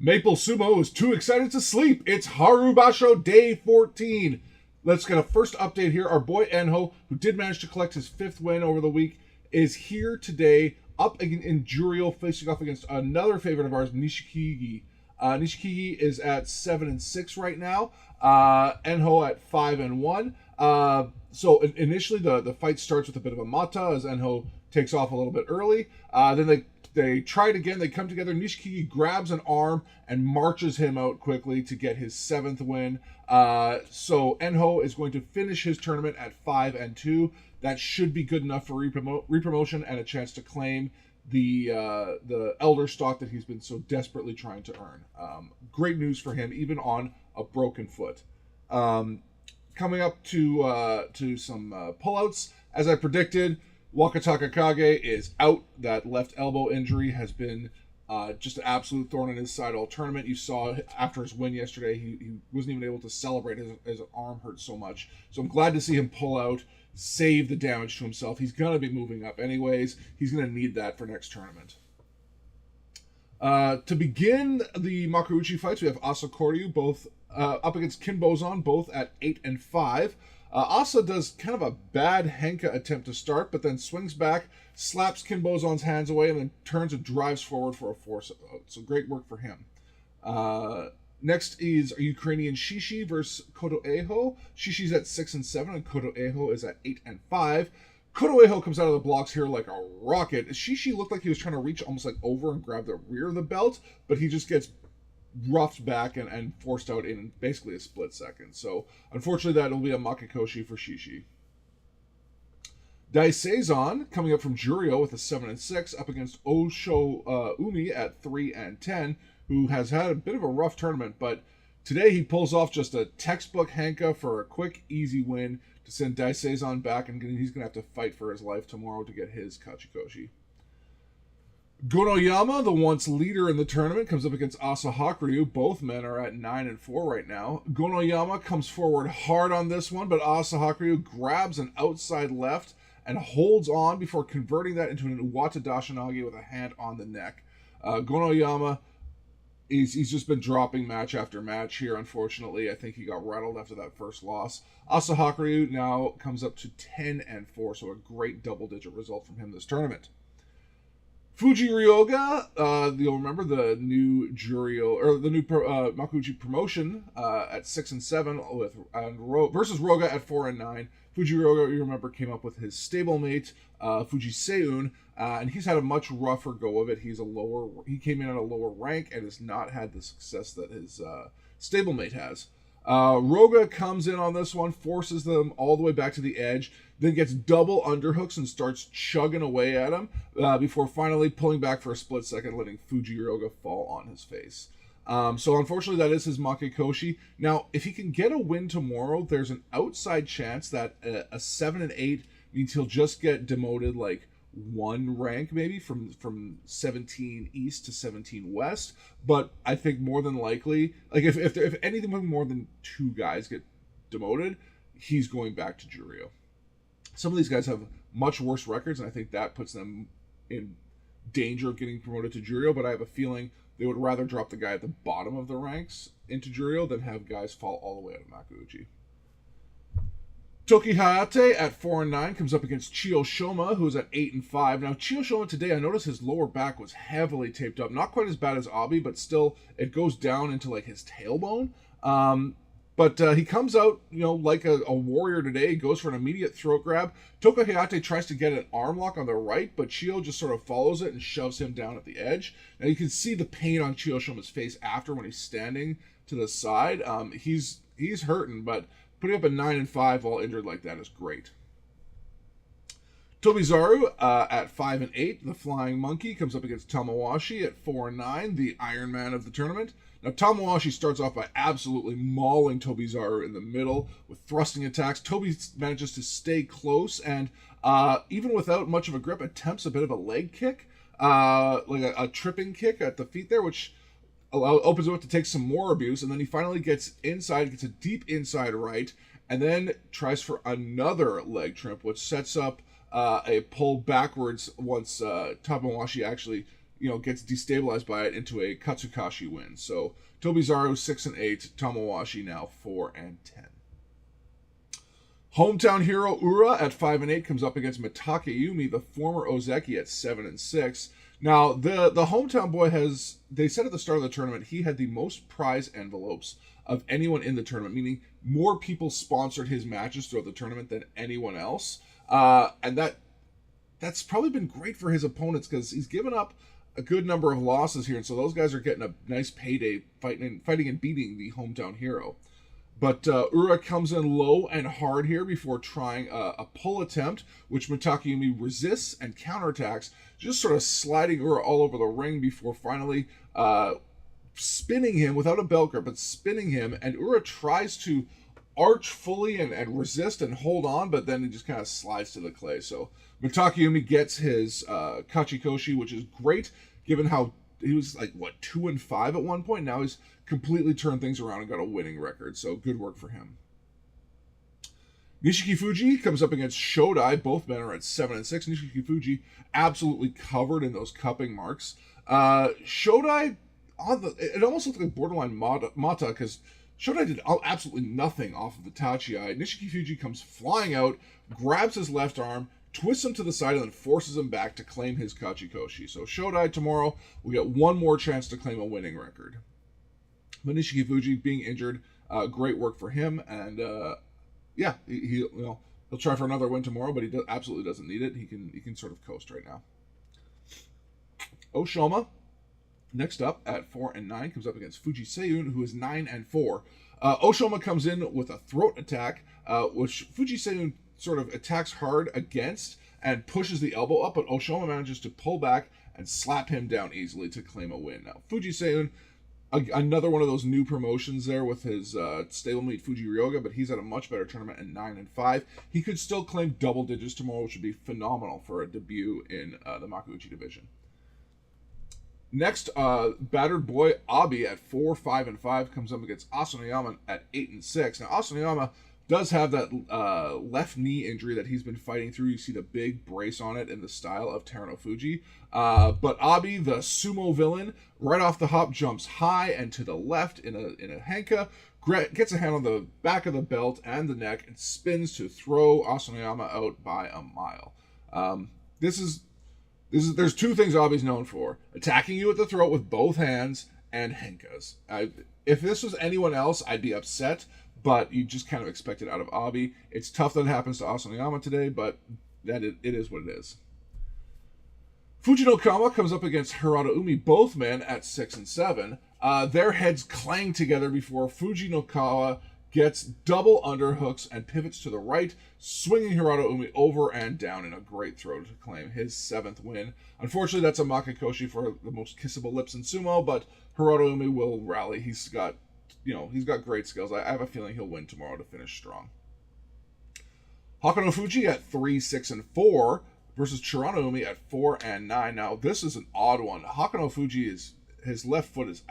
Maple Sumo is too excited to sleep. It's Haru Basho Day 14. Let's get a first update here. Our boy Enho, who did manage to collect his 5th win over the week, is here today up in Juryo, facing off against another favorite of ours, Nishikigi. Nishikigi is at 7-6 right now. Enho at 5-1. So initially the fight starts with a bit of a mata as Enho takes off a little bit early. Then they try it again. They come together. Nishikigi grabs an arm and marches him out quickly to get his 7th win. So Enho is going to finish his tournament at 5-2. That should be good enough for repromotion and a chance to claim the elder stock that he's been so desperately trying to earn. Great news for him, even on a broken foot. Coming up to some pullouts, as I predicted, Wakataka Kage is out. That left elbow injury has been just an absolute thorn in his side all tournament. You saw after his win yesterday, he wasn't even able to celebrate. His arm hurt so much. So I'm glad to see him pull out, save the damage to himself. He's going to be moving up anyways. He's going to need that for next tournament. To begin the Makuuchi fights, we have Hoshoryu both up against Kinbozan, both at 8-5. Asa does kind of a bad Henka attempt to start, but then swings back, slaps Kinbozan's hands away, and then turns and drives forward for a force out. So great work for him. Next is Ukrainian Shishi versus Koto Eho. Shishi's at 6-7, and Koto Eho is at 8-5. Koto Eho comes out of the blocks here like a rocket. Shishi looked like he was trying to reach almost like over and grab the rear of the belt, but he just gets roughed back and forced out in basically a split second. So unfortunately that will be a Makikoshi for Shishi. Daisezan coming up from Juryo with a 7-6 up against Umi at 3-10, who has had a bit of a rough tournament, but today he pulls off just a textbook Henka for a quick, easy win to send Daisezan back, and he's going to have to fight for his life tomorrow to get his Kachikoshi. Gonoyama, the once leader in the tournament, comes up against Asahakiryu. Both men are at 9-4 right now. Gonoyama comes forward hard on this one, but Asahakiryu grabs an outside left and holds on before converting that into an Uwata Dashinagi with a hand on the neck. Gonoyama, he's just been dropping match after match here, unfortunately. I think he got rattled after that first loss. Asahakiryu now comes up to 10-4, so a great double-digit result from him this tournament. Fuji Ryoga, you'll remember the new Juryo or the new Makuuchi promotion at 6-7 with versus Roga at 4-9. Fuji Ryoga, you remember, came up with his stablemate Fuji Seun, and he's had a much rougher go of it. He came in at a lower rank and has not had the success that his stablemate has. Roga comes in on this one, forces them all the way back to the edge, then gets double underhooks and starts chugging away at him before finally pulling back for a split second, letting Fuji Ryoga fall on his face. So unfortunately, that is his Makikoshi. Now, if he can get a win tomorrow, there's an outside chance that a 7-8 means he'll just get demoted like one rank maybe from 17 East to 17 West. But I think more than likely, like if anything more than 2 guys get demoted, he's going back to Juryo. Some of these guys have much worse records, and I think that puts them in danger of getting promoted to Juryo, but I have a feeling they would rather drop the guy at the bottom of the ranks into Juryo than have guys fall all the way out of Makuuchi. Toki Hayate at 4-9 comes up against Chiyo Shoma, who's at 8-5. Now, Chiyo Shoma today, I noticed his lower back was heavily taped up. Not quite as bad as Abi, but still, it goes down into like his tailbone. But he comes out, like a warrior today. He goes for an immediate throat grab. Toki Hayate tries to get an arm lock on the right, but Chiyo just sort of follows it and shoves him down at the edge. Now, you can see the pain on Chiyo Shoma's face after when he's standing to the side. He's hurting, but putting up a 9-5 while injured like that is great. Tobizaru at 5-8, the Flying Monkey, comes up against Tamawashi at 4-9, the Iron Man of the tournament. Now, Tamawashi starts off by absolutely mauling Tobizaru in the middle with thrusting attacks. Tobi manages to stay close and, even without much of a grip, attempts a bit of a leg kick, like a tripping kick at the feet there, which opens him up to take some more abuse. And then he finally gets inside, gets a deep inside right, and then tries for another leg trip, which sets up a pull backwards once Tamawashi actually gets destabilized by it into a Katsukashi win. So Tobizaru 6-8, Tamawashi now 4-10. Hometown hero Ura at 5-8 comes up against Mitakeumi, the former Ozeki, at 7-6. Now, the hometown boy they said at the start of the tournament, he had the most prize envelopes of anyone in the tournament, meaning more people sponsored his matches throughout the tournament than anyone else. And that's probably been great for his opponents because he's given up a good number of losses here. And so those guys are getting a nice payday fighting and beating the hometown hero. But Ura comes in low and hard here before trying a pull attempt, which Mitakeumi resists and counterattacks, just sort of sliding Ura all over the ring before finally spinning him without a belt grip, but spinning him. And Ura tries to arch fully and resist and hold on, but then he just kind of slides to the clay. So Mitakeumi gets his Kachikoshi, which is great, given how he was 2-5 at one point. Now he's completely turned things around and got a winning record. So good work for him. Nishiki Fuji comes up against Shodai. Both men are at 7-6. Nishiki Fuji absolutely covered in those cupping marks. Shodai it almost looked like borderline Mata because Shodai did absolutely nothing off of the Tachiai. Nishiki Fuji comes flying out, grabs his left arm, twists him to the side, and then forces him back to claim his Kachikoshi. So Shodai tomorrow will get one more chance to claim a winning record. But Nishiki Fuji being injured, great work for him, and he'll try for another win tomorrow, but he absolutely doesn't need it. He can sort of coast right now. Oshoma, next up at 4-9, comes up against Fuji Seiyun, who is 9-4. Oshoma comes in with a throat attack, which Fuji Seiyun sort of attacks hard against and pushes the elbow up, but Oshoma manages to pull back and slap him down easily to claim a win. Now, Fuji Seiyun, another one of those new promotions there with his stablemate Fuji Ryoga, but he's at a much better tournament at 9-5. He could still claim double digits tomorrow, which would be phenomenal for a debut in the Makuuchi division. Next, battered boy Abi at 4-5-5 comes up against Asanoyama at 8-6. Now, Asanoyama does have that left knee injury that he's been fighting through. You see the big brace on it in the style of Teruno Fuji. But Abi, the sumo villain, right off the hop, jumps high and to the left in a henka, gets a hand on the back of the belt and the neck, and spins to throw Asanoyama out by a mile. There's two things Abi's known for: attacking you at the throat with both hands and henkas. If this was anyone else, I'd be upset, but you just kind of expect it out of Abi. It's tough that it happens to Asanoyama today, but it is what it is. Fujinokama comes up against Hirata Umi, both men at 6-7. Their heads clang together before Fujinokama gets double underhooks and pivots to the right, swinging Hirata Umi over and down in a great throw to claim his 7th win. Unfortunately, that's a Makikoshi for the most kissable lips in sumo, but Hirata Umi will rally. He's got great skills. I have a feeling he'll win tomorrow to finish strong. Hakano Fuji at 3-6-4 versus Chirano Umi at 4-9. Now, this is an odd one. Hakano Fuji his left foot is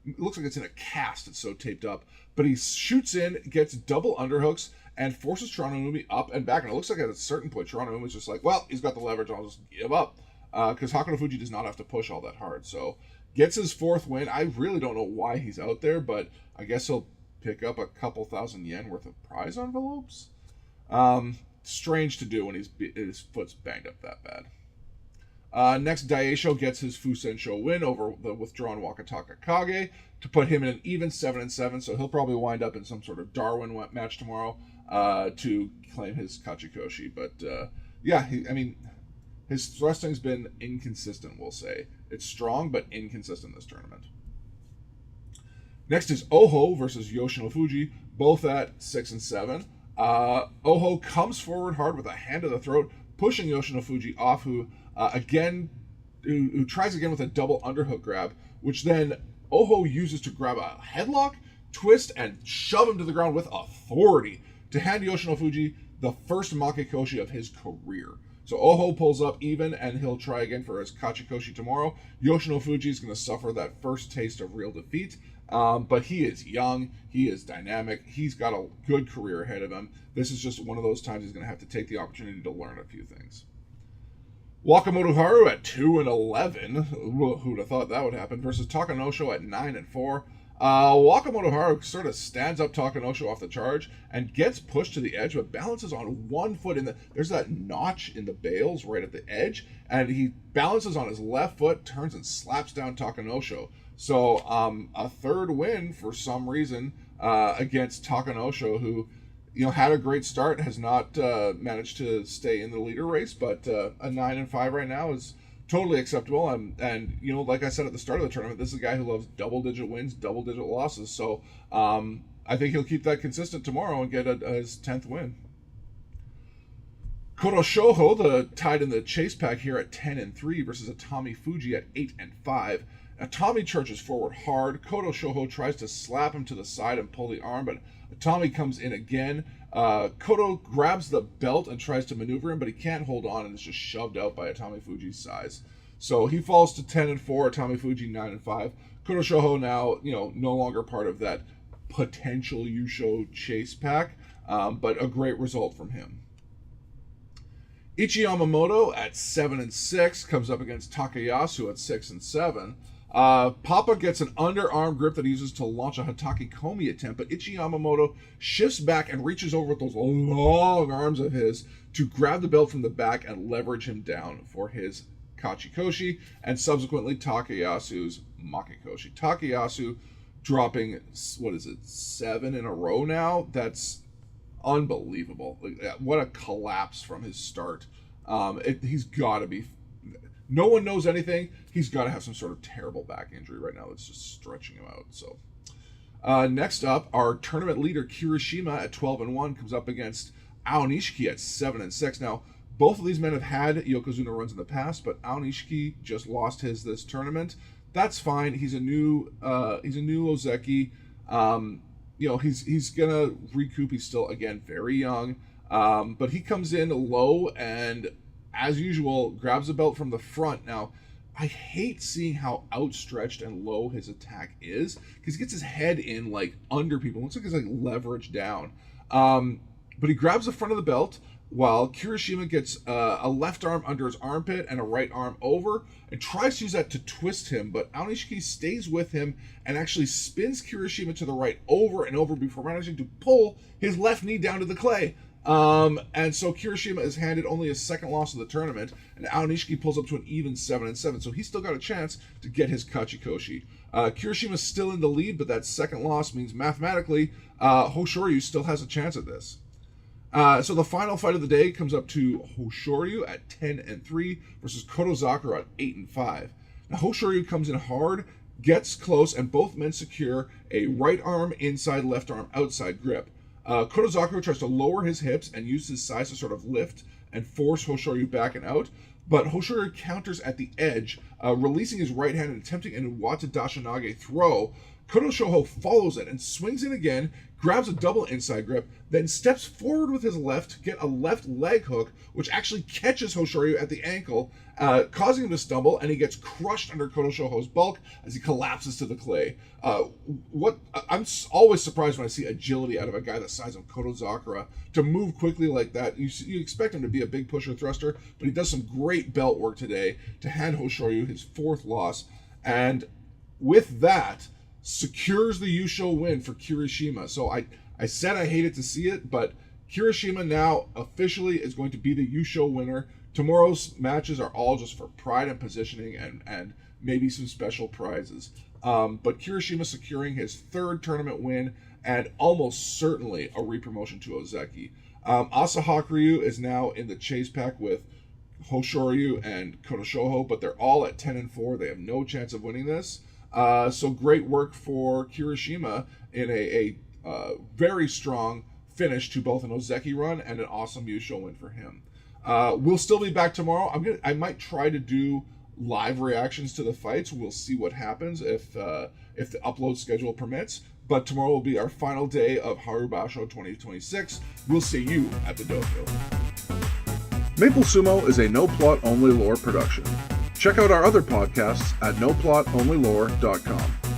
it looks like it's in a cast. It's so taped up. But he shoots in, gets double underhooks, and forces Chirano Umi up and back. And it looks like at a certain point, Chirano Umi is just like, well, he's got the leverage, I'll just give up. Because Hakano Fuji does not have to push all that hard. So, gets his 4th win. I really don't know why he's out there, but I guess he'll pick up a couple thousand yen worth of prize envelopes. Strange to do when his foot's banged up that bad. Next, Daisho gets his Fusensho win over the withdrawn Wakataka Kage to put him in an even 7-7, so he'll probably wind up in some sort of Darwin match tomorrow to claim his Kachikoshi. But his wrestling's been inconsistent, we'll say. It's strong, but inconsistent this tournament. Next is Oho versus Yoshino Fuji, both at 6-7. Oho comes forward hard with a hand to the throat, pushing Yoshino Fuji off, who tries again with a double underhook grab, which then Oho uses to grab a headlock, twist, and shove him to the ground with authority to hand Yoshino Fuji the first Makikoshi of his career. So Oho pulls up even, and he'll try again for his Kachikoshi tomorrow. Yoshino Fuji is going to suffer that first taste of real defeat, but he is young, he is dynamic, he's got a good career ahead of him. This is just one of those times he's going to have to take the opportunity to learn a few things. Wakamoto Haru at 2-11. Well, who'd have thought that would happen? Versus Takanosho at 9-4. Wakamoto Haru sort of stands up Takanosho off the charge and gets pushed to the edge, but balances on one foot there's that notch in the bales right at the edge, and he balances on his left foot, turns and slaps down Takanosho. So a third win for some reason against Takanosho, who had a great start, has not managed to stay in the leader race, but a 9-5 right now is totally acceptable. And like I said at the start of the tournament, this is a guy who loves double-digit wins, double-digit losses. So I think he'll keep that consistent tomorrow and get his 10th win. Koto Shoho, tied in the chase pack here at 10-3 versus Atami Fuji at 8-5. Atami charges forward hard. Koto Shoho tries to slap him to the side and pull the arm, but Atami comes in again. Koto grabs the belt and tries to maneuver him, but he can't hold on and is just shoved out by Atami Fuji's size. So he falls to 10-4, Atami Fuji 9-5. Koto Shoho now, no longer part of that potential Yusho chase pack, but a great result from him. Ichi Yamamoto at 7-6 comes up against Takayasu at 6-7. Papa gets an underarm grip that he uses to launch a Hatake Komi attempt, but Ichi Yamamoto shifts back and reaches over with those long arms of his to grab the belt from the back and leverage him down for his Kachikoshi and subsequently Takayasu's Makikoshi. Takayasu dropping, 7 in a row now? That's unbelievable. What a collapse from his start. He's got to be... No one knows anything. He's got to have some sort of terrible back injury right now that's just stretching him out. So, next up, our tournament leader Kirishima at 12-1 comes up against Ao Nishiki at 7-6. Now, both of these men have had Yokozuna runs in the past, but Ao Nishiki just lost his this tournament. That's fine. He's a new Ozeki. He's gonna recoup. He's still again very young, but he comes in low and, as usual, grabs a belt from the front. Now, I hate seeing how outstretched and low his attack is, because he gets his head in under people. It looks like he's leveraged down. But he grabs the front of the belt while Kirishima gets a left arm under his armpit and a right arm over and tries to use that to twist him. But Ao Nishiki stays with him and actually spins Kirishima to the right over and over before managing to pull his left knee down to the clay. And so Kirishima is handed only his second loss of the tournament, and Ao Nishiki pulls up to an even 7-7, so he's still got a chance to get his Kachikoshi. Kirishima's still in the lead, but that second loss means mathematically Hoshoryu still has a chance at this. So the final fight of the day comes up to Hoshoryu at 10-3 versus Kotozakura at 8-5. Now Hoshoryu comes in hard, gets close, and both men secure a right arm inside, left arm outside grip. Kotozakura tries to lower his hips and use his size to sort of lift and force Hoshoryu back and out, but Hoshoryu counters at the edge, releasing his right hand and attempting an Iwata Dashinage throw. Koto Shoho follows it and swings in again, grabs a double inside grip, then steps forward with his left to get a left leg hook, which actually catches Hoshoryu at the ankle, causing him to stumble, and he gets crushed under Koto Shoho's bulk as he collapses to the clay. I'm always surprised when I see agility out of a guy the size of Kotozakura to move quickly like that. You expect him to be a big pusher thruster, but he does some great belt work today to hand Hoshoryu his fourth loss, and with that, secures the Yusho win for Kirishima. So I said I hated to see it, but Kirishima now officially is going to be the Yusho winner. Tomorrow's matches are all just for pride and positioning and maybe some special prizes. But Kirishima securing his third tournament win and almost certainly a re-promotion to Ozeki. Asahak-ryu is now in the chase pack with Hoshoryu and Koto Shoho, but they're all at 10-4. They have no chance of winning this. So great work for Kirishima in a very strong finish to both an Ozeki run and an awesome Yusho win for him. We'll still be back tomorrow. I might try to do live reactions to the fights. We'll see what happens if the upload schedule permits. But tomorrow will be our final day of Haru Basho 2026. We'll see you at the dojo. Maple Sumo is a no-plot only lore production. Check out our other podcasts at noplotonlylore.com.